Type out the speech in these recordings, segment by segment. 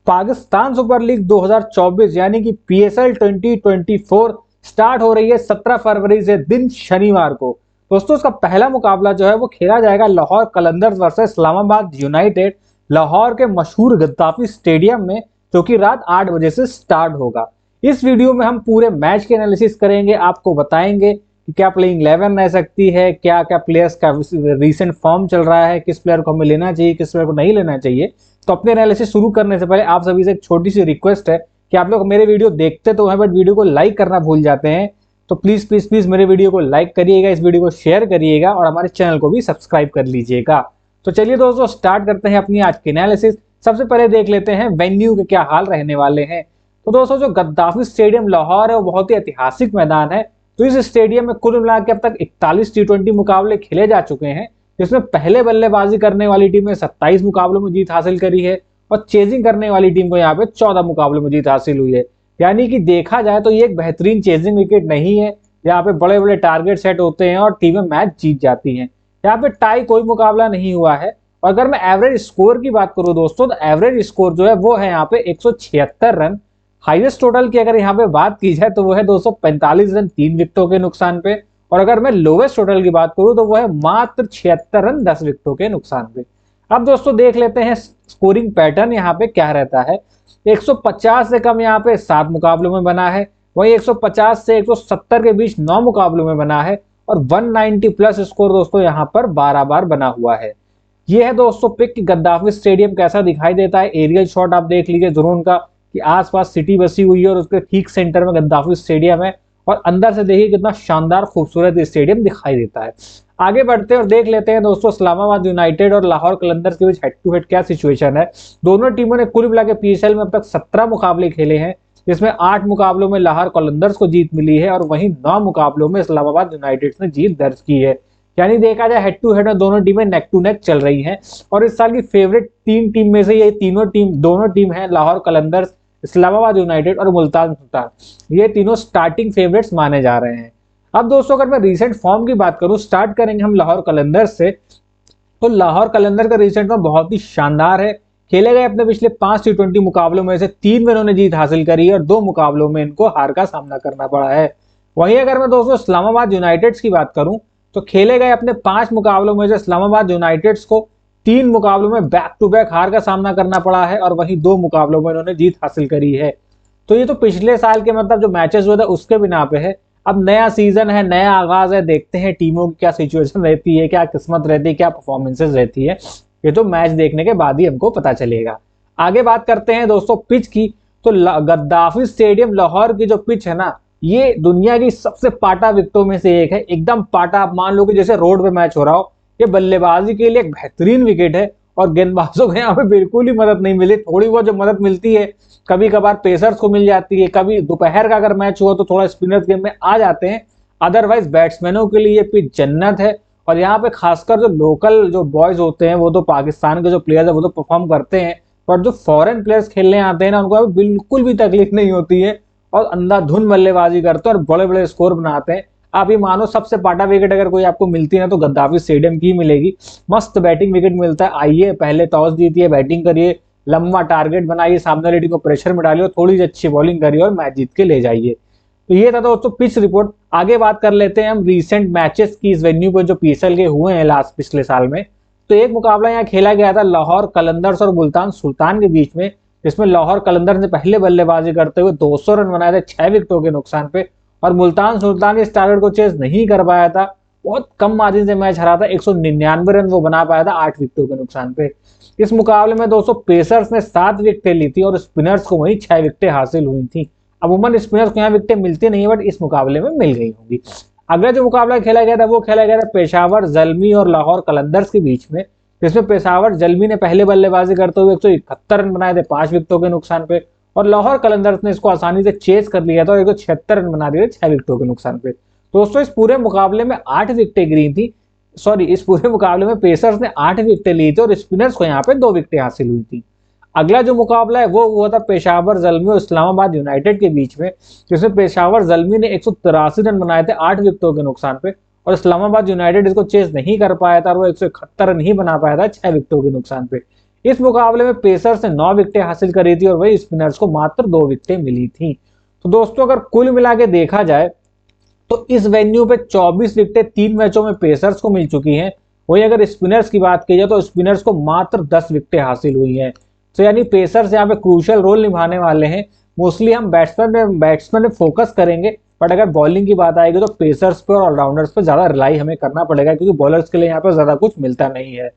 Pakistan super league 2024 यानी कि PSL 2024 start हो रही है 17 फरवरी से दिन शनिवार को। दोस्तों इसका पहला मुकाबला जो है वो खेला जाएगा लाहौर कलंदर्स वर्सेस इस्लामाबाद यूनाइटेड लाहौर के मशहूर गद्दाफी स्टेडियम में, जो कि रात 8 बजे से स्टार्ट होगा। इस वीडियो में हम पूरे मैच के एनालिसिस करेंगे, आपको बताएंगे कि क्या प्लेइंग 11 रह सकती है, क्या क्या प्लेयर्स का रीसेंट फॉर्म चल रहा है, किस प्लेयर को हमें लेना चाहिए, किस प्लेयर को नहीं लेना चाहिए। तो अपने एनालिसिस शुरू करने से पहले आप सभी से एक छोटी सी रिक्वेस्ट है कि आप लोग मेरे वीडियो देखते तो हैं बट वीडियो को लाइक करना भूल जाते हैं, तो प्लीज प्लीज प्लीज मेरे वीडियो को लाइक करिएगा, इस वीडियो को शेयर करिएगा और हमारे चैनल को भी सब्सक्राइब कर लीजिएगा। तो चलिए दोस्तों स्टार्ट करते हैं अपनी आज की एनालिसिस। सबसे पहले देख लेते हैं वेन्यू के क्या हाल रहने वाले हैं। तो दोस्तों जो गद्दाफी स्टेडियम लाहौर है वो बहुत ही ऐतिहासिक मैदान है। तो इस स्टेडियम में कुल मिला के अब तक 41 T20 मुकाबले खेले जा चुके हैं, जिसमें पहले बल्लेबाजी करने वाली टीम ने 27 मुकाबलों में जीत हासिल करी है और चेजिंग करने वाली टीम को यहाँ पे 14 मुकाबलों में जीत हासिल हुई है। यानी कि देखा जाए तो ये एक बेहतरीन चेजिंग विकेट नहीं है, यहाँ पे बड़े बड़े टारगेट सेट होते हैं और टीमें मैच जीत जाती हैं। यहाँ पे टाई कोई मुकाबला नहीं हुआ है। और अगर मैं एवरेज स्कोर की बात करूं दोस्तों, तो एवरेज स्कोर जो है वो है यहाँ पे 176 रन। हाईएस्ट टोटल की अगर यहाँ पे बात की जाए तो वो है 245 रन 3 विकेटों के नुकसान पे, और अगर मैं लोवेस्ट टोटल की बात करूं तो वो है मात्र 76 रन 10 विकेटों के नुकसान पे। अब दोस्तों देख लेते हैं स्कोरिंग पैटर्न यहाँ पे क्या रहता है। 150 से कम यहाँ पे 7 मुकाबलों में बना है, वहीं 150 से 170 के बीच 9 मुकाबलों में बना है, और 190 प्लस स्कोर दोस्तों यहाँ पर 12 बार बना हुआ है। ये है दोस्तों पिक की गद्दाफी स्टेडियम कैसा दिखाई देता है। एरियल शॉट आप देख लीजिए ड्रोन का कि आसपास सिटी बसी हुई है और उसके ठीक सेंटर में गद्दाफी स्टेडियम है, और अंदर से देखिए कितना शानदार खूबसूरत स्टेडियम दिखाई देता है। आगे बढ़ते हैं और देख लेते हैं दोस्तों इस्लामाबाद यूनाइटेड और लाहौर कलंदर्स के बीच हेड टू हेड क्या सिचुएशन है। दोनों टीमों ने कुल मिला के पीएसएल में अब तक 17 मुकाबले खेले हैं, जिसमें 8 मुकाबलों में लाहौर कलंदर्स को जीत मिली है और वहीं 9 मुकाबलों में इस्लामाबाद यूनाइटेड ने जीत दर्ज की है। यानी देखा जाए हेड टू हेड में दोनों टीमें नेक टू नेक चल रही हैं, और इस साल की फेवरेट 3 टीम में से ये दोनों टीम है लाहौर कलंदर्स, इस्लामाबाद यूनाइटेड और मुल्तान सुल्तान। ये तीनों स्टार्टिंग फेवरेट्स माने जा रहे हैं। अब दोस्तों अगर मैं रीसेंट फॉर्म की बात करूं, स्टार्ट करेंगे हम लाहौर कलंदर्स से। तो लाहौर कलंदर का रीसेंट फॉर्म बहुत ही शानदार है। खेले गए अपने पिछले 5 T20 मुकाबलों में से 3 में इन्होंने जीत हासिल करी है और 2 मुकाबलों में इनको हार का सामना करना पड़ा है। वहीं अगर मैं दोस्तों इस्लामाबाद यूनाइटेड्स की बात करूं, तो खेले गए अपने 5 मुकाबलों में से इस्लामाबाद यूनाइटेड्स को 3 मुकाबलों में बैक टू बैक हार का सामना करना पड़ा है, और वहीं 2 मुकाबलों में इन्होंने जीत हासिल करी है। तो ये तो पिछले साल के मतलब जो मैचेस हुए थे उसके बिना पे है। अब नया सीजन है, नया आगाज है, देखते हैं टीमों की क्या सिचुएशन रहती है, क्या किस्मत रहती है, क्या परफॉर्मेंसेस रहती है। ये तो मैच देखने के बाद ही हमको पता चलेगा। आगे बात करते हैं दोस्तों पिच की। तो गद्दाफी स्टेडियम लाहौर की जो पिच है ना, ये दुनिया की सबसे पाटा विकेटों में से एक है। एकदम पाटा, आप मान लो कि जैसे रोड पे मैच हो रहा हो। ये बल्लेबाजी के लिए एक बेहतरीन विकेट है, और गेंदबाजों को यहाँ पे बिल्कुल ही मदद नहीं मिली। थोड़ी बहुत जो मदद मिलती है कभी कभार पेसर्स को मिल जाती है, कभी दोपहर का अगर मैच हुआ तो थोड़ा स्पिनर्स गेम में आ जाते हैं। अदरवाइज बैट्समैनों के लिए ये पिच जन्नत है, और यहाँ पे खासकर जो लोकल जो बॉयज होते हैं वो तो पाकिस्तान के जो प्लेयर्स है वो तो परफॉर्म करते हैं, पर जो फॉरेन प्लेयर्स खेलने आते हैं ना उनको बिल्कुल भी तकलीफ नहीं होती है, और अंधाधुन बल्लेबाजी करते हैं और बड़े बड़े स्कोर बनाते हैं। आप ये मानो सबसे पाटा विकेट अगर कोई आपको मिलती है तो गद्दाफी स्टेडियम की मिलेगी। मस्त बैटिंग विकेट मिलता है। आइए पहले टॉस जीतिए, बैटिंग करिए, लंबा टारगेट बनाइए, सामने वाली टीम को प्रेशर में डालिए और थोड़ी सी अच्छी बॉलिंग करिए और मैच जीत के ले जाइए। तो ये था दोस्तों पिच रिपोर्ट। आगे बात कर लेते हैं हम रीसेंट मैचेस की इस वेन्यू पर जो पीएसएल के हुए हैं लास्ट पिछले साल में। तो एक मुकाबला यहाँ खेला गया था लाहौर कलंदर्स और मुल्तान सुल्तान के बीच में, जिसमें लाहौर कलंदर्स ने पहले बल्लेबाजी करते हुए 200 रन बनाए थे 6 विकेटों के नुकसान पे, और मुल्तान सुल्तान इस टारगेट को चेस नहीं कर पाया था। बहुत कम मार्जिन से मैच हरा था, 199 रन वो बना पाया था 8 विकेटों के नुकसान पे। इस मुकाबले में दोस्तों पेसर्स ने 7 विकेटें ली थी और स्पिनर्स को वही 6 विकेटें हासिल हुई थी। अमूमन स्पिनर्स को यहाँ विकेटें मिलती नहीं है, बट इस मुकाबले में मिल गई होंगी। अगला जो मुकाबला खेला गया था वो खेला गया था पेशावर जल्मी और लाहौर कलंदर्स के बीच में, जिसमें पेशावर जल्मी ने पहले बल्लेबाजी करते हुए 171 रन बनाए थे 5 विकेटों के नुकसान पे, और लाहौर कलंदर्स ने इसको आसानी से चेस कर लिया था और 176 रन बना दिए 6 विकेटों के नुकसान पे। दोस्तों इस पूरे मुकाबले में 8 विकेटें गिरी थी। इस पूरे मुकाबले में पेसर्स ने 8 विकेटें ली थी और स्पिनर्स को यहाँ पे 2 विकेटें हासिल हुई थी। अगला जो मुकाबला है वो हुआ था पेशावर जल्मी और इस्लामाबाद यूनाइटेड के बीच में, जिसमें पेशावर जल्मी ने 183 रन बनाए थे 8 विकेटों के नुकसान पे, और इस्लामाबाद यूनाइटेड इसको चेस नहीं कर पाया था और वो 171 रन ही बना पाया था 6 विकेटों के नुकसान पे। इस मुकाबले में पेसर्स ने 9 विकेटें हासिल करी थी और वही स्पिनर्स को मात्र 2 विकेटें मिली थी। तो दोस्तों अगर कुल मिला के देखा जाए तो इस वेन्यू पे 24 विकेटें 3 मैचों में पेसर्स को मिल चुकी हैं। वही अगर स्पिनर्स की बात की जाए तो स्पिनर्स को मात्र 10 विकेटें हासिल हुई हैं। तो यानी पेसर्स यहाँ पे क्रूशियल रोल निभाने वाले हैं। मोस्टली हम बैट्समैन पे फोकस करेंगे, बट अगर बॉलिंग की बात आएगी तो पेसर्स पे और ऑलराउंडर्स पे ज्यादा रिलाई हमें करना पड़ेगा, क्योंकि बॉलर्स के लिए यहाँ पे ज्यादा कुछ मिलता नहीं है।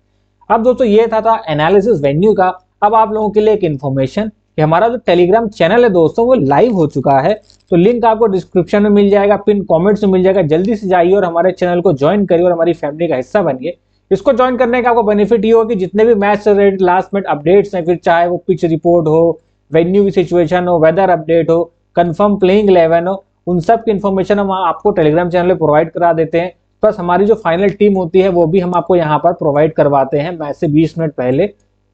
अब दोस्तों ये था एनालिसिस वेन्यू का। अब आप लोगों के लिए एक इन्फॉर्मेशन कि हमारा जो टेलीग्राम चैनल है दोस्तों वो लाइव हो चुका है। तो लिंक आपको डिस्क्रिप्शन में मिल जाएगा, पिन कमेंट्स में मिल जाएगा। जल्दी से जाइए और हमारे चैनल को ज्वाइन करिए और हमारी फैमिली का हिस्सा बनिए। इसको ज्वाइन करने का आपको बेनिफिट ये हो कि जितने भी मैच से रिलेटेड लास्ट मिनट अपडेट्स हैं, फिर चाहे वो पिच रिपोर्ट हो, वेन्यू की सिचुएशन हो, वेदर अपडेट हो, कंफर्म प्लेइंग 11 हो, उन सब की इन्फॉर्मेशन हम आपको टेलीग्राम चैनल पे प्रोवाइड करा देते हैं। प्लस हमारी जो फाइनल टीम होती है वो भी हम आपको यहाँ पर प्रोवाइड करवाते हैं मैच से 20 मिनट पहले।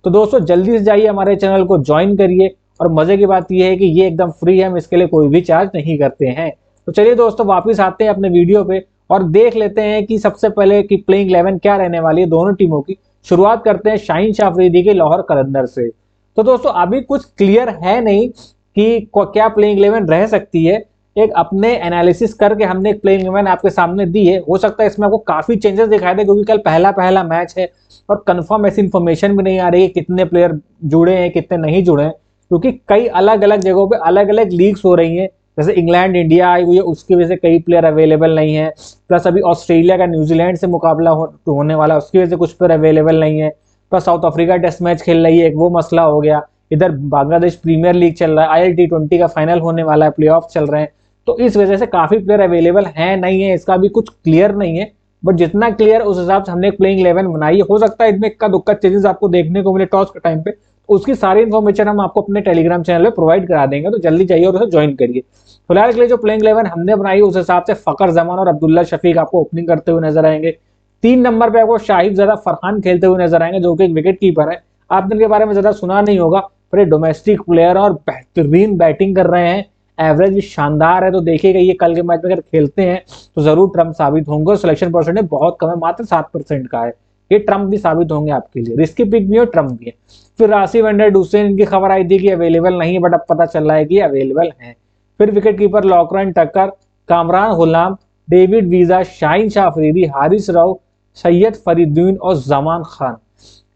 तो दोस्तों जल्दी से जाइए हमारे चैनल को ज्वाइन करिए। और मजे की बात यह है कि ये एकदम फ्री है, हम इसके लिए कोई भी चार्ज नहीं करते हैं। तो चलिए दोस्तों वापस आते हैं अपने वीडियो पे और देख लेते हैं कि सबसे पहले कि प्लेइंग 11 क्या रहने वाली है दोनों टीमों की। शुरुआत करते हैं शाहीन शाह अफरीदी के लाहौर कलंदर से। तो दोस्तों अभी कुछ क्लियर है नहीं कि क्या प्लेइंग 11 रह सकती है। एक अपने एनालिसिस करके हमने एक प्लेइंग 11 आपके सामने दी है। हो सकता है इसमें आपको काफी चेंजेस दिखाई दे, क्योंकि कल पहला मैच है और कंफर्म ऐसी इंफॉर्मेशन भी नहीं आ रही है कितने प्लेयर जुड़े हैं कितने नहीं जुड़े हैं, क्योंकि कई अलग अलग जगहों पे अलग अलग लीग्स हो रही हैं। जैसे इंग्लैंड इंडिया आई हुई है, उसकी वजह से कई प्लेयर अवेलेबल नहीं है। प्लस अभी ऑस्ट्रेलिया का न्यूजीलैंड से मुकाबला होने वाला, उसकी वजह से कुछ प्लेयर अवेलेबल नहीं है। Plus South Africa test match खेल रही है, एक वो मसला हो गया। इधर बांग्लादेश प्रीमियर लीग चल रहा है, ILT20 का फाइनल होने वाला है, प्ले ऑफ चल रहे हैं। तो इस वजह से काफी प्लेयर अवेलेबल है नहीं है, इसका भी कुछ क्लियर नहीं है। बट जितना क्लियर उस हिसाब से हमने एक प्लेइंग 11 बनाई है। हो सकता है इसमें इक्का दुक्का चेंजेस आपको देखने को मिले टॉस के टाइम पे, उसकी सारी इन्फॉर्मेशन हम आपको अपने टेलीग्राम चैनल पे प्रोवाइड करा देंगे। तो जल्दी जाइए और उसे ज्वाइन करिए। फिलहाल के लिए जो प्लेइंग 11 हमने बनाई उस हिसाब से फखर जमान और अब्दुल्ला शफीक आपको ओपनिंग करते हुए नजर आएंगे। 3 नंबर पे आपको शाहिद ज़्यादा फरहान खेलते हुए नजर आएंगे, जो कि एक विकेट कीपर है। आपने इनके बारे में ज्यादा सुना नहीं होगा, पर ये डोमेस्टिक प्लेयर और बेहतरीन बैटिंग कर रहे हैं, एवरेज भी शानदार है। तो देखिएगा ये कल के मैच में अगर खेलते हैं तो जरूर ट्रम्प साबित होंगे। सिलेक्शन परसेंटेज बहुत कम है, मात्र 7% का है। ये ट्रम्प भी साबित होंगे आपके लिए, रिस्की पिक भी है और ट्रम्प भी है। फिर राशिद वंडर डुसेन, इनकी खबर आई थी कि अवेलेबल नहीं है, बट अब पता चल रहा है कि अवेलेबल है। फिर विकेट कीपर लॉकरन टक्कर, कामरान गुलाम, डेविड वीजा, शाहीन शाह अफरीदी, हारिस राव, सैयद फरीदुद्दीन और जमान खान,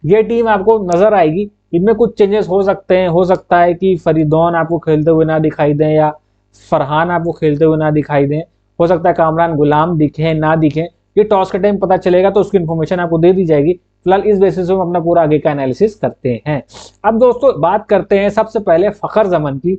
ये टीम आपको नजर आएगी। इनमें कुछ चेंजेस हो सकते हैं। हो सकता है कि फरीदौन आपको खेलते हुए ना दिखाई दें या फरहान आपको खेलते हुए ना दिखाई दें। हो सकता है कामरान गुलाम दिखे ना दिखे, ये टॉस के टाइम पता चलेगा तो उसकी इन्फॉर्मेशन आपको दे दी जाएगी। फिलहाल इस बेसिस पे हम अपना पूरा आगे का एनालिसिस करते हैं। अब दोस्तों बात करते हैं सबसे पहले फखर जमान की।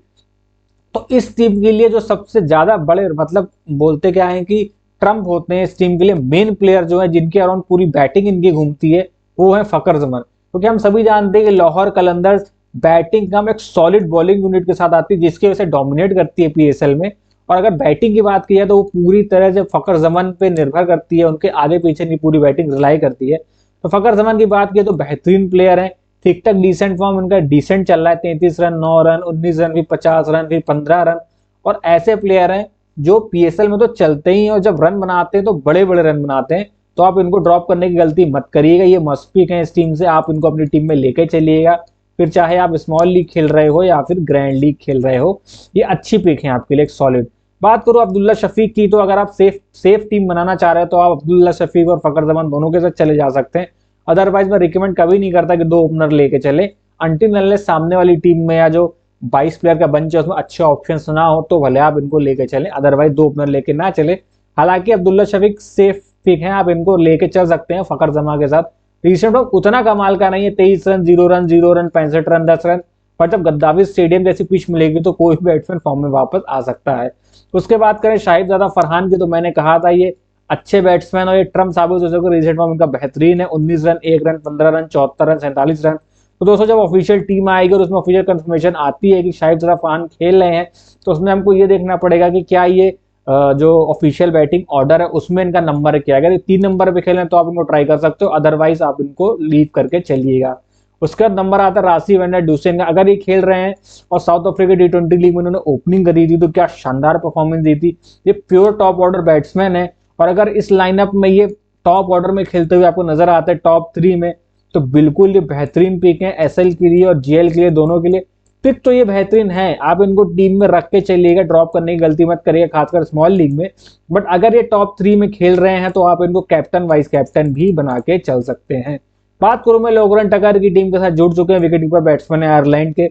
तो इस टीम के लिए जो सबसे ज्यादा बड़े मतलब बोलते क्या है कि ट्रम्प होते हैं इस टीम के लिए, मेन प्लेयर जो है जिनके अराउंड पूरी बैटिंग इनकी घूमती है, वो है फखर जमान। क्योंकि हम सभी जानते हैं कि लाहौर कलंदर्स बैटिंग का एक सॉलिड बॉलिंग यूनिट के साथ आती है, जिसकी वजह से डोमिनेट करती है PSL में। और अगर बैटिंग की बात की जाए तो वो पूरी तरह से फखर जमान पे निर्भर करती है, उनके आगे पीछे की पूरी बैटिंग रिलाई करती है। तो फखर जमान की बात की तो बेहतरीन प्लेयर है, ठीक ठाक डिसेंट फॉर्म उनका डिसेंट चल रहा है। 33 रन, 9 रन, 19 रन, फिर 50 रन, फिर 15 रन। और ऐसे प्लेयर हैं जो PSL में तो चलते ही हैं, और जब रन बनाते हैं तो बड़े बड़े रन बनाते हैं। तो आप इनको ड्रॉप करने की गलती मत करिएगा, ये मस्ट पिक है इस टीम से, आप इनको अपनी टीम में लेके चलिएगा। फिर चाहे आप स्मॉल लीग खेल रहे हो या फिर ग्रैंड लीग खेल रहे हो, ये अच्छी पिक है आपके लिए, एक सॉलिड। बात करो अब्दुल्ला शफीक की, तो अगर आप सेफ टीम बनाना चाह रहे हो तो आप अब्दुल्ला शफीक और फखर जमान दोनों के साथ चले जा सकते हैं। अदरवाइज मैं रिकमेंड कभी नहीं करता कि 2 ओपनर लेके चले, अंटिल अनलेस सामने वाली टीम में या जो 22 प्लेयर का बंच है उसमें अच्छे ऑप्शंस ना हो तो भले आप इनको लेके चले, अदरवाइज 2 ओपनर लेके ना चले। हालांकि अब्दुल्ला शफीक सेफ पिक है, आप इनको लेके चल सकते हैं फखर जमान के साथ। रिसेंट में उतना कमाल का नहीं है, 23 run, 0 run, 0 run, 65 run, 10 run. पर जब गद्दाफी स्टेडियम जैसी पिच मिलेगी तो कोई भी बैट्समैन फॉर्म में वापस आ सकता है। उसके बाद करें शाहिद ज़्यादा फरहान की, तो मैंने कहा था ये अच्छे बैट्समैन और ये ट्रम्प साबित हो सके। रिसेंट फॉर्म इनका बेहतरीन है, 19 run, 1 run, 15 run, 74 run, 47 run. तो दोस्तों जब ऑफिशियल टीम आएगी और उसमें ऑफिशियल कंफर्मेशन आती है कि शाहिद ज़्यादा फरहान खेल रहे हैं, तो उसमें हमको ये देखना पड़ेगा कि क्या ये जो ऑफिशियल बैटिंग ऑर्डर है उसमें इनका नंबर क्या है। अगर 3 नंबर पे खेलें तो आप इनको ट्राई कर सकते हो, अदरवाइज आप इनको लीव करके चलिएगा। उसके बाद नंबर आता है राशिद वंडर डुसेन का। अगर ये खेल रहे हैं और साउथ अफ्रीका T20 लीग में उन्होंने ओपनिंग करी थी तो क्या शानदार परफॉर्मेंस दी थी। ये प्योर टॉप ऑर्डर बैट्समैन है, और अगर इस लाइनअप में ये टॉप ऑर्डर में खेलते हुए आपको नजर आता है टॉप 3 में, तो बिल्कुल ये बेहतरीन पिक है एसएल के लिए और जीएल के लिए, दोनों के लिए पिक तो ये बेहतरीन है। आप इनको टीम में रख के चलिएगा, ड्रॉप करने की गलती मत करिएगा, खासकर स्मॉल लीग में। बट अगर ये टॉप 3 में खेल रहे हैं तो आप इनको कैप्टन वाइस कैप्टन भी बना के चल सकते हैं। बात करूं मैं लोगरन टकर की टीम के साथ जुड़ चुके हैं विकेट कीपर बैट्समैन है आयरलैंड के,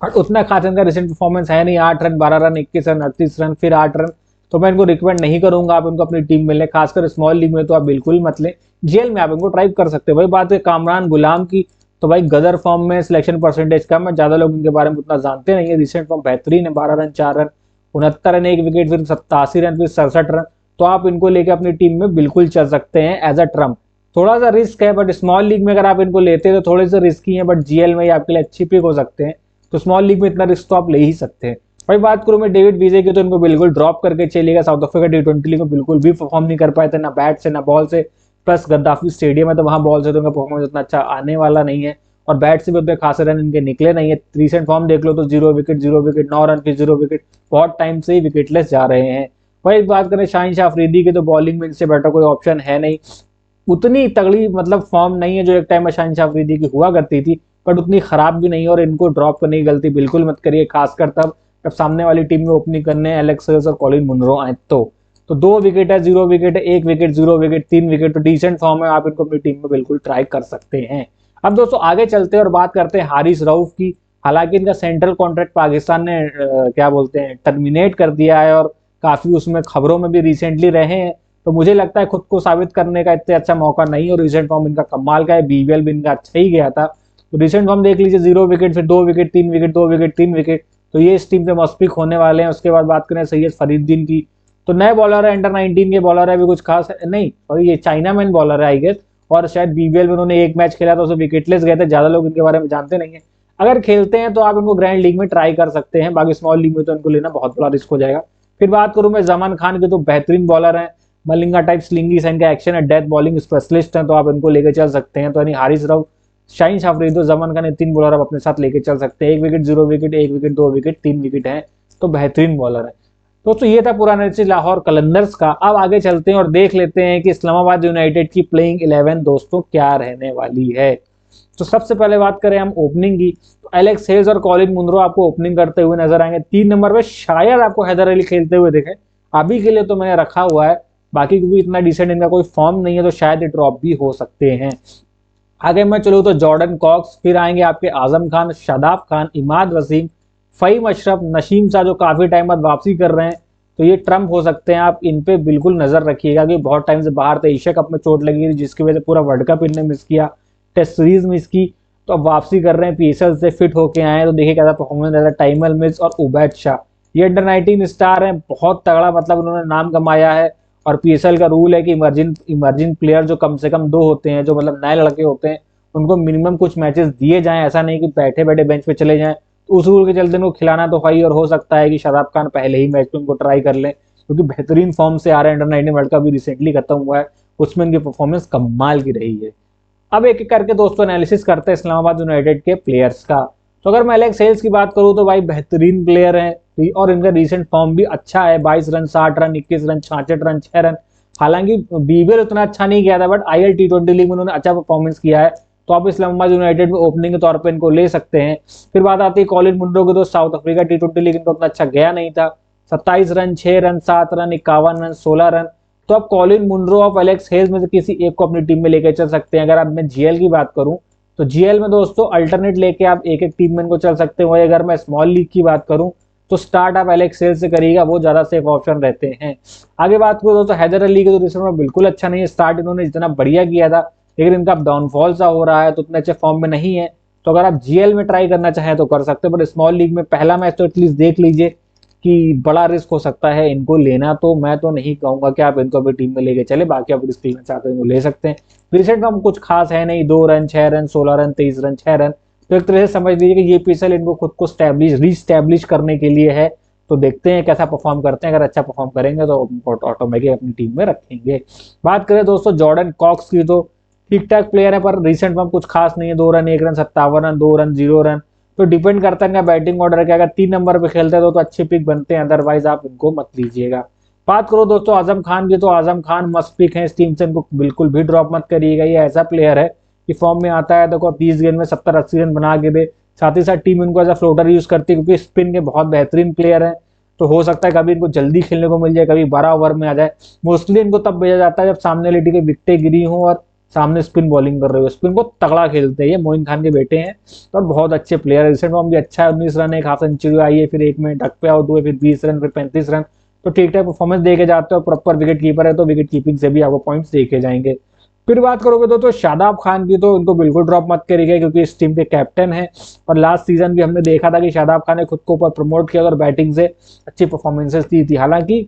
और उतना खास इनका रिसेंट परफॉर्मेंस है नहीं। 8 रन, 12 रन, 21 रन, 38 रन, फिर 8 रन। तो मैं इनको रिकमेंड नहीं करूंगा आप इनको अपनी टीम में लें, खासकर स्मॉल लीग में तो आप बिल्कुल मत लें। जेल में आप इनको ट्राई कर सकते हैं। वही बात है कामरान गुलाम की, तो भाई गदर फॉर्म में सिलेक्शन परसेंटेज कम है, ज्यादा लोग इनके बारे में उतना जानते नहीं है। रिसेंट फॉर्म बेहतरीन है, 12 रन, 4 रन, 69 रन, 1 विकेट, फिर 87 रन, फिर 67 रन। तो आप इनको लेके अपनी टीम में बिल्कुल चल सकते हैं एज अ ट्रम्प। थोड़ा सा रिस्क है, बट स्मॉल लीग में अगर आप इनको लेते हैं तो थोड़े से रिस्की है, बट जीएल में आपके लिए अच्छी पिक हो सकते हैं। तो स्मॉल लीग में इतना रिस्क तो आप ले ही सकते हैं। भाई बात करूं मैं डेविड विजय की, तो इनको बिल्कुल ड्रॉप करके चलिएगा। साउथ अफ्रीका टी20 लीग में बिल्कुल भी परफॉर्म नहीं कर पाए थे, ना बैट से ना बॉल से। प्लस गद्दाफी स्टेडियम है तो वहां बॉल से तो उनका परफॉर्मेंस उतना अच्छा आने वाला नहीं है, और बैट से भी उतने खासे रन इनके निकले नहीं है। रिसेंट फॉर्म देख लो तो 0 विकेट, 0 विकेट, 9 रन, फिर 0 विकेट, बहुत टाइम से ही विकेटलेस जा रहे हैं। वही बात करें शाहीन शाह अफरीदी की, तो बॉलिंग में इनसे बेटर कोई ऑप्शन है नहीं। उतनी तगड़ी मतलब फॉर्म नहीं है जो एक टाइम में शाहीन शाह अफरीदी की हुआ करती थी, बट उतनी खराब भी नहीं है। और इनको ड्रॉप करने की गलती बिल्कुल मत करिए, खासकर तब जब सामने वाली टीम में ओपनिंग करने एलेक्स हेल्स और कॉलिन मुनरो आए तो 2 विकेट है, 0 विकेट है, 1 विकेट, 0 विकेट, 3 विकेट, तो डिसेंट फॉर्म है, आप इनको अपनी टीम में बिल्कुल ट्राई कर सकते हैं। अब दोस्तों आगे चलते हैं और बात करते हैं हारिस रऊफ की। हालांकि इनका सेंट्रल कॉन्ट्रैक्ट पाकिस्तान ने क्या बोलते हैं टर्मिनेट कर दिया है, और काफी उसमें खबरों में भी रिसेंटली रहे हैं। तो मुझे लगता है खुद को साबित करने का इतना अच्छा मौका नहीं है, और रिसेंट फॉर्म इनका कमाल का है, बीवीएल भी इनका अच्छा ही गया था। तो रिसेंट फॉर्म देख लीजिए, 0 विकेट, फिर 2 विकेट, 3 विकेट, 2 विकेट, 3 विकेट, तो ये इस टीम से मस्पिक होने वाले हैं। उसके बाद बात करें सैयद फरीदुद्दीन की, तो नए बॉलर है, अंडर 19 के बॉलर है, अभी कुछ खास नहीं, और ये चाइना मैन बॉलर है आई गेस, और शायद बीबीएल में उन्होंने एक मैच खेला था उसमें विकेटलेस गए थे, ज्यादा लोग इनके बारे में जानते नहीं है। अगर खेलते हैं तो आप इनको ग्रैंड लीग में ट्राई कर सकते हैं, बाकी स्मॉल लीग में तो इनको लेना बहुत बड़ा रिस्क हो जाएगा। फिर बात करूं मैं जमान खान के, तो बेहतरीन बॉलर है, मलिंगा टाइप स्लिंगी से इनका एक्शन है, डेथ बॉलिंग स्पेशलिस्ट है, तो आप इनको लेकर चल सकते हैं। तो यानी हारिस रऊफ, शाहीन शाह अफरीदी, जमान खान, 3 बॉलर आप अपने साथ लेके चल सकते हैं। 1 wicket, 0 wicket, 1 wicket, 2 wicket, 3 wicket है, तो बेहतरीन बॉलर है। दोस्तों ये था पूरा एनालिसिस लाहौर कलंदर्स का। अब आगे चलते हैं और देख लेते हैं कि इस्लामाबाद यूनाइटेड की प्लेइंग 11 दोस्तों क्या रहने वाली है। तो सबसे पहले बात करें हम ओपनिंग की, तो एलेक्स हेज और कॉलिन मुनरो आपको ओपनिंग करते हुए नजर आएंगे। 3 नंबर पे शायद आपको हैदर अली खेलते हुए देखें, अभी के लिए तो मैंने रखा हुआ है, बाकी क्योंकि इतना डिसेंट इनका कोई फॉर्म नहीं है तो शायद ये ड्रॉप भी हो सकते हैं। आगे मैं चलूँ तो जॉर्डन कॉक्स, फिर आएंगे आपके आजम खान, शादाब खान, इमाद वसीम, फहीम अशरफ, नशीम शाह जो काफी टाइम बाद वापसी कर रहे हैं, तो ये ट्रम्प हो सकते हैं। आप इन पे बिल्कुल नजर रखिएगा कि बहुत टाइम से बाहर थे, एशिया कप में चोट लगी थी जिसकी वजह से पूरा वर्ल्ड कप इनने मिस किया, टेस्ट सीरीज मिस की, तो अब वापसी कर रहे हैं, पीएसएल से फिट होके आए हैं, तो देखिए कैसा परफॉर्मेंस रहता है। टाइमल मिस और उबैद शाह, ये अंडर 19 स्टार है, बहुत तगड़ा मतलब उन्होंने नाम कमाया है। और पीएसएल का रूल है कि इमर्जिंग प्लेयर जो कम से कम 2 होते हैं, जो मतलब नए लड़के होते हैं, उनको मिनिमम कुछ मैचेस दिए जाएं, ऐसा नहीं कि बैठे बैठे बेंच पे चले जाएं। तो उस रूल के चलते उनको खिलाना तो है ही, और हो सकता है कि शादाब खान पहले ही मैच में उनको ट्राई कर लें, क्योंकि बेहतरीन फॉर्म से आ रहे हैं। अंडर 19 वर्ल्ड कप भी रिसेंटली खत्म हुआ है, उसमें उनकी परफॉर्मेंस कमाल की रही है। अब एक एक करके दोस्तों एनालिसिस करते हैं इस्लामाबाद यूनाइटेड के प्लेयर्स का। तो अगर मैं एलेक्स हेल्स की बात करूं तो भाई बेहतरीन प्लेयर है, और इनका रिसेंट फॉर्म भी अच्छा है, 22 run, 60 run, 21 run, 66 run, 6 run. हालांकि बीबीएल उतना अच्छा नहीं किया था, बट आईएल टी20 लीग में उन्होंने अच्छा परफॉर्मेंस किया है, तो आप इस्लामाबाद यूनाइटेड में ओपनिंग के तौर पर इनको ले सकते हैं। फिर बात आती है कॉलिन मुंडो की, तो साउथ अफ्रीका टी20 लीग इनका उतना अच्छा गया नहीं था, 27 run, 6 run, 7 run, 51 run, 16 run. तो आप कॉलिन मुनरो और एलेक्स हेज में से किसी एक को अपनी टीम में लेकर चल सकते हैं। अगर अब मैं जीएल की बात करूं तो जीएल में दोस्तों अल्टरनेट लेके आप एक एक टीम में इनको चल सकते हो। अगर मैं स्मॉल लीग की बात करूं तो स्टार्ट आप एलेक्स हेज से करिएगा, वो ज्यादा सेफ ऑप्शन रहते हैं। आगे बात करूं दोस्तों हैदर अली के, तो रिसेंट में बिल्कुल अच्छा नहीं है, स्टार्ट इन्होंने जितना बढ़िया किया था, लेकिन इनका डाउनफॉल सा हो रहा है, तो उतने अच्छे फॉर्म में नहीं है। तो अगर आप जीएल में ट्राई करना चाहें तो कर सकते हो, बट स्मॉल लीग में पहला मैच तो एटलीस्ट देख लीजिए कि बड़ा रिस्क हो सकता है इनको लेना। तो मैं तो नहीं कहूंगा कि आप इनको अपनी टीम में लेके चले, बाकी आप रिस्क लेना चाहते हैं ले सकते हैं। रिसेंट में कुछ खास है नहीं, 2 run, 6 run, 16 run, 23 run, 6 run. तो एक तरह से समझ लीजिए कि ये पीएसएल इनको खुद को रीस्टैब्लिश करने के लिए है। तो देखते हैं कैसा परफॉर्म करते हैं, अगर अच्छा परफॉर्म करेंगे तो ऑटोमेटिक अपनी टीम में रखेंगे। बात करें दोस्तों जॉर्डन कॉक्स की, तो ठीक ठाक प्लेयर है, पर रिसेंट में कुछ खास नहीं है, 2 run, 1 run, 57 run, 2 run, 0 run. तो डिपेंड करता है बैटिंग ऑर्डर के, अगर 3 नंबर पे खेलते हैं तो अच्छे पिक बनते हैं, अदरवाइज आप इनको मत लीजिएगा। बात करो दोस्तों आजम खान की, तो आजम खान मस्त पिक है इस टीम से, इनको बिल्कुल भी ड्रॉप मत करिएगा। ये ऐसा प्लेयर है कि फॉर्म में आता है, देखो 30 गेंद में 70-80 रन बना के दे। साथ ही साथ टीम इनको एज अ फ्लोटर यूज करती है, क्योंकि स्पिन के बहुत बेहतरीन प्लेयर हैं। तो हो सकता है कभी इनको जल्दी खेलने को मिल जाए, कभी 12 ओवर में आ जाए। मोस्टली इनको तब भेजा जाता है जब सामने वाली टीम की विकेटें गिरी हों और सामने स्पिन बॉलिंग कर रहे हो। स्पिन को तगड़ा खेलते हैं, ये मोइन खान के बेटे हैं और बहुत अच्छे प्लेयर है। रिसेंट फॉर्म भी अच्छा है, 19 रन, एक हाफ सेंचुरी आई है, फिर एक में डक पे आउट हुए, फिर 20 रन, फिर 35 रन। तो ठीक ठाक परफॉर्मेंस देके जाते हो, प्रॉपर विकेट कीपर है तो विकेट कीपिंग से भी आपको पॉइंट्स देखे जाएंगे। फिर बात करोगे तो शादाब खान की, तो इनको बिल्कुल ड्रॉप मत करिएगा, क्योंकि इस टीम के कैप्टन है और लास्ट सीजन भी हमने देखा था कि शादाब खान ने खुद को ऊपर प्रमोट किया और बैटिंग से अच्छी परफॉर्मेंसेस दी थी। हालांकि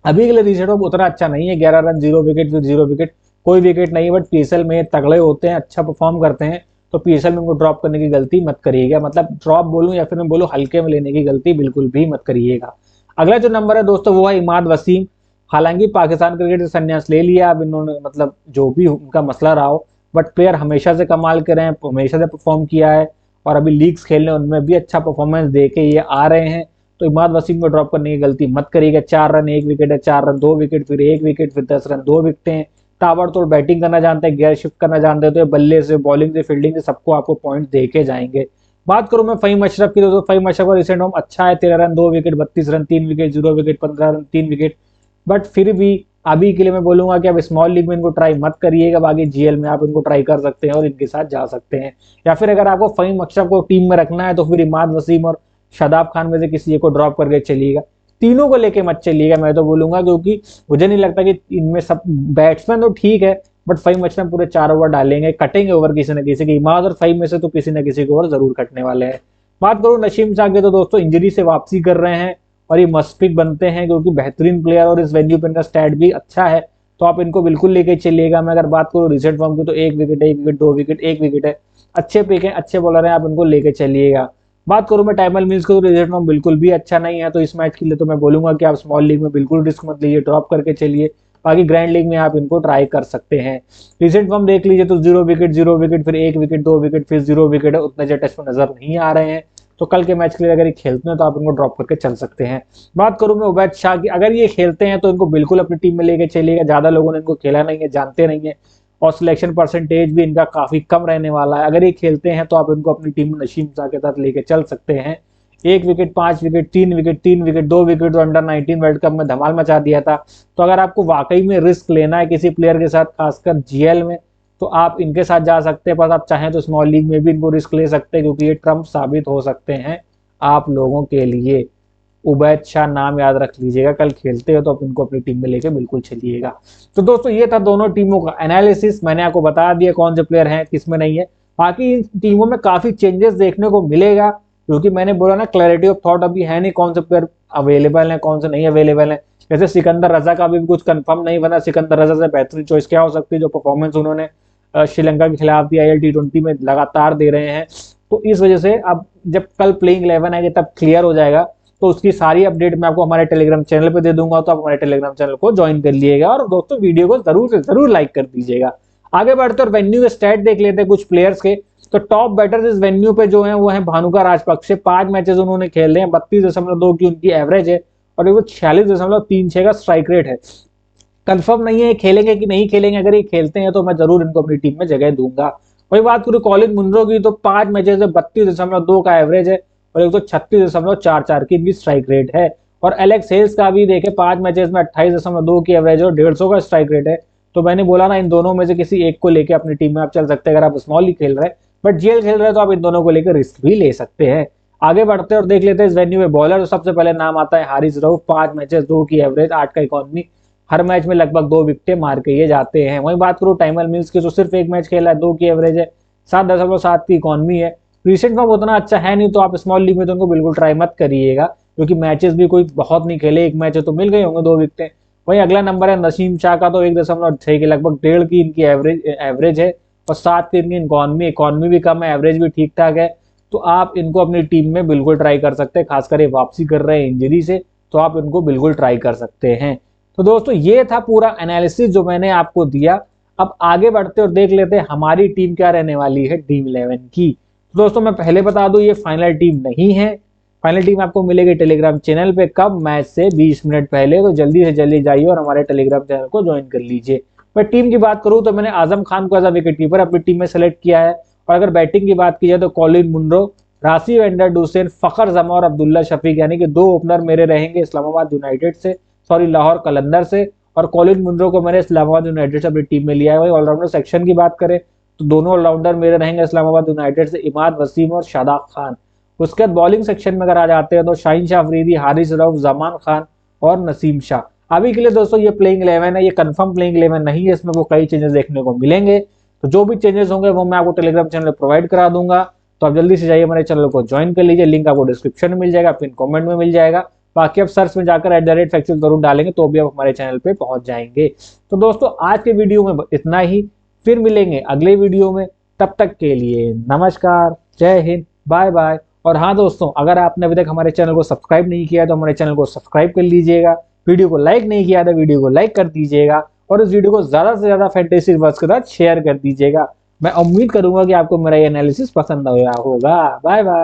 अभी के लिए रिजल्ट उतना अच्छा नहीं है, 11 रन 0 विकेट, फिर 0 विकेट, कोई विकेट नहीं। बट पीएसएल में तगड़े होते हैं, अच्छा परफॉर्म करते हैं, तो पीएसएल में उनको ड्रॉप करने की गलती मत करिएगा। मतलब ड्रॉप बोलूं या फिर मैं बोलूं हल्के में लेने की गलती बिल्कुल भी मत करिएगा। अगला जो नंबर है दोस्तों वो है इमाद वसीम। हालांकि पाकिस्तान क्रिकेट से संन्यास ले लिया अब इन्होंने, मतलब जो भी उनका मसला रहा हो, बट प्लेयर हमेशा से कमाल कर रहे हैं, हमेशा से परफॉर्म किया है और अभी लीग्स खेलने उनमें भी अच्छा परफॉर्मेंस दे के ये आ रहे हैं। तो इमाद वसीम को ड्रॉप करने की गलती मत करिएगा। 4 रन 1 विकेट है, 4 रन 2 विकेट, फिर 1 विकेट, फिर 10 रन 2 विकेटें। ताबड़तोड़ बैटिंग करना जानते हैं, गियर शिफ्ट करना जानते हैं, तो बल्ले से, बॉलिंग से, फील्डिंग से सबको आपको पॉइंट देके जाएंगे। बात करूं मैं फ़हीम अशरफ की, तो फ़हीम अशरफ का रिसेंट फॉर्म अच्छा है, 13 run 2 wicket, 32 run 3 wicket, 0 wicket, 15 run 3 wicket. But फिर भी अभी के लिए मैं बोलूंगा कि अब स्मॉल लीग में इनको ट्राई मत करिएगा, बाकी जीएल में आप इनको ट्राई कर सकते हैं और इनके साथ जा सकते हैं। या फिर अगर आपको फ़हीम अशरफ को टीम में रखना है तो फिर इमाद वसीम और शादाब खान में से किसी एक को ड्रॉप करके चलिएगा, तीनों को लेके मत चलिएगा मैं तो बोलूंगा, क्योंकि मुझे नहीं लगता कि इनमें सब बैट्समैन तो ठीक है, बट फ़हीम अशरफ पूरे 4 ओवर डालेंगे, कटेंगे ओवर किसी न किसी के। इमाद और फ़हीम में से तो किसी न किसी के ओवर जरूर कटने वाले हैं। बात करूं नसीम शाह की, तो दोस्तों इंजरी से वापसी कर रहे हैं और ये मस्ट पिक बनते हैं, क्योंकि बेहतरीन प्लेयर और इस वेन्यू पे इनका स्टैट भी अच्छा है, तो आप इनको बिल्कुल लेके चलिएगा। मैं अगर बात करूं रिसेंट फॉर्म की, तो 1 विकेट, 1 विकेट, 2 विकेट, 1 विकेट है, अच्छे पिक है, अच्छे बॉलर हैं, आप इनको लेके चलिएगा। बात करूं मैं टाइमल मिल्स को, तो रिजल्ट फॉर्म बिल्कुल भी अच्छा नहीं है, तो इस मैच के लिए तो मैं बोलूंगा कि आप स्मॉल लीग में बिल्कुल रिस्क मत लीजिए, ड्रॉप करके चलिए। बाकी ग्रैंड लीग में आप इनको ट्राई कर सकते हैं। रिसेंट फॉर्म देख लीजिए तो 0 विकेट, 0 विकेट, फिर 1 विकेट, 2 विकेट, फिर 0 विकेट है, उतने जो टेस्ट में नजर नहीं आ रहे हैं। तो कल के मैच के लिए अगर ये खेलते हैं तो आप इनको ड्रॉप करके चल सकते हैं। बात करूं मैं उबैद शाह की, अगर ये खेलते हैं तो इनको बिल्कुल अपनी टीम में लेके चलिएगा। ज्यादा लोगों ने इनको खेला नहीं है, जानते नहीं है, और सिलेक्शन परसेंटेज भी इनका काफी कम रहने वाला है। अगर ये खेलते हैं तो आप इनको अपनी टीम में नसीम शाह के साथ लेके चल सकते हैं। 1 wicket, 5 wicket, 3 wicket, 3 wicket, 2 wicket, तो अंडर 19 वर्ल्ड कप में धमाल मचा दिया था। तो अगर आपको वाकई में रिस्क लेना है किसी प्लेयर के साथ, खासकर जीएल में, तो आप इनके साथ जा सकते हैं। पर आप चाहें तो स्मॉल लीग में भी इनको रिस्क ले सकते हैं, क्योंकि ये ट्रम्प साबित हो सकते हैं आप लोगों के लिए। उबैद शाह नाम याद रख लीजिएगा, कल खेलते हो तो आप इनको अपनी टीम में लेके बिल्कुल चलिएगा। तो दोस्तों ये था दोनों टीमों का एनालिसिस, मैंने आपको बता दिया कौन से प्लेयर हैं किस में नहीं है। बाकी इन टीमों में काफी चेंजेस देखने को मिलेगा, क्योंकि मैंने बोला ना क्लैरिटी ऑफ थॉट अभी है नहीं, कौन से प्लेयर अवेलेबल है कौन से नहीं अवेलेबल है। जैसे सिकंदर रजा का भी कुछ कंफर्म नहीं बना, सिकंदर रजा से बेहतरीन चॉइस क्या हो सकती है, जो परफॉर्मेंस उन्होंने श्रीलंका के खिलाफ भी IL T20 में लगातार दे रहे हैं। तो इस वजह से अब जब कल प्लेइंग 11 आएगी तब क्लियर हो जाएगा, तो उसकी सारी अपडेट मैं आपको हमारे टेलीग्राम चैनल पे दे दूंगा, तो आप हमारे टेलीग्राम चैनल को ज्वाइन कर लीजिएगा और दोस्तों वीडियो को जरूर से जरूर लाइक कर दीजिएगा। आगे बढ़ते और वेन्यू के स्टैट देख लेते हैं कुछ प्लेयर्स के। तो टॉप बैटर्स इस वेन्यू पे जो है वो है भानुका राजपक्षे, 5 मैचेस उन्होंने खेले हैं, 32.2 की उनकी एवरेज है और 46.36 का स्ट्राइक रेट है। कंफर्म नहीं है खेलेंगे कि नहीं खेलेंगे, अगर ये खेलते हैं तो मैं जरूर इनको अपनी टीम में जगह दूंगा। वही बात करूँ कॉलिन मुनरो की, तो 5 मैचेस में 32.2 का एवरेज है और 136.44 की इनकी स्ट्राइक रेट है। और एलेक्स हेल्स का भी देखे 5 मैचेस में 28.2 की एवरेज और 150 का स्ट्राइक रेट है। तो मैंने बोला ना इन दोनों में से किसी एक को लेकर अपनी टीम में आप चल सकते हैं, अगर आप स्मॉल लीग खेल रहे हैं। बट जीएल खेल रहे हैं तो आप इन दोनों को लेकर रिस्क भी ले सकते हैं। आगे बढ़ते हैं और देख लेते हैं इस वेन्यू में बॉलर। तो सबसे पहले नाम आता है हारिस रऊफ, 5 मैचेस 2 की एवरेज, 8 का इकॉनमी, हर मैच में लगभग 2 विकेटें मार के ये जाते हैं। वहीं बात करूं टाइमल मिल्स की, तो सिर्फ 1 मैच खेला है, 2 की एवरेज है, 7.7 की इकॉनमी है। रिसेंट फॉर्म उतना अच्छा है नहीं, तो आप स्मॉल लीग में तो उनको बिल्कुल ट्राई मत करिएगा, क्योंकि मैचेस भी कोई बहुत नहीं खेले, 1 मैच है तो मिल गए होंगे 2 विकेटें। वहीं अगला नंबर है नसीम शाह का, तो 1.6 की लगभग 1.5 की इनकी एवरेज है और 7 की इनकी इकॉनमी भी कम है, एवरेज भी ठीक ठाक है। तो आप इनको अपनी टीम में बिल्कुल ट्राई कर सकते हैं, खासकर ये वापसी कर रहे हैं इंजरी से, तो आप इनको बिल्कुल ट्राई कर सकते हैं। तो दोस्तों ये था पूरा एनालिसिस जो मैंने आपको दिया। अब आगे बढ़ते और देख लेते हैं हमारी टीम क्या रहने वाली है ड्रीम 11 की। तो दोस्तों मैं पहले बता दूं ये फाइनल टीम नहीं है, फाइनल टीम आपको मिलेगी टेलीग्राम चैनल पे, कब, मैच से 20 मिनट पहले। तो जल्दी से जल्दी जाइए और हमारे टेलीग्राम चैनल को ज्वाइन कर लीजिए। मैं टीम की बात करूं तो मैंने आजम खान को एज अ विकेट कीपर अपनी टीम में सेलेक्ट किया है। और अगर बैटिंग की बात की जाए तो Colin Munro, Rassie van Dussen, Fakhar Zaman और अब्दुल्ला शफीक, यानी कि 2 ओपनर मेरे रहेंगे इस्लामाबाद यूनाइटेड से, सॉरी लाहौर कलंदर से। और कॉलिन मुनरो को मैंने इस्लामाबाद यूनाइटेड से अपनी टीम में लिया है। वही ऑलराउंडर सेक्शन की बात करें तो दोनों ऑलराउंडर मेरे रहेंगे इस्लामाबाद यूनाइटेड से, इमाद वसीम और शादाब खान। उसके बाद बॉलिंग सेक्शन में अगर आ जाते हैं तो शाहीन शाह अफरीदी, हारिस रऊफ, जमान खान और नसीम शाह। अभी के लिए दोस्तों ये प्लेइंग 11 है, ये कंफर्म प्लेइंग 11 नहीं है, इसमें वो कई चेंजेस देखने को मिलेंगे। तो जो भी चेंजेस होंगे वो मैं आपको टेलीग्राम चैनल पर प्रोवाइड करा दूंगा। तो आप जल्दी से जाइए हमारे चैनल को ज्वाइन कर लीजिए, लिंक आपको डिस्क्रिप्शन में मिल जाएगा, पिन कमेंट में मिल जाएगा। बाकी आप सर्च में जाकर @factual जरूर डालेंगे तो भी आप हमारे चैनल पे पहुंच जाएंगे। तो दोस्तों आज के वीडियो में इतना ही, फिर मिलेंगे अगले वीडियो में। तब तक के लिए नमस्कार, जय हिंद, बाय बाय। और हाँ दोस्तों, अगर आपने अभी तक हमारे चैनल को सब्सक्राइब नहीं किया तो हमारे चैनल को सब्सक्राइब कर लीजिएगा, वीडियो को लाइक नहीं किया तो वीडियो को लाइक कर दीजिएगा और इस वीडियो को ज्यादा से ज्यादा फैंटेसी वर्ड्स के साथ शेयर कर दीजिएगा। मैं उम्मीद करूंगा कि आपको मेरा ये एनालिसिस पसंद आया होगा। Bye bye.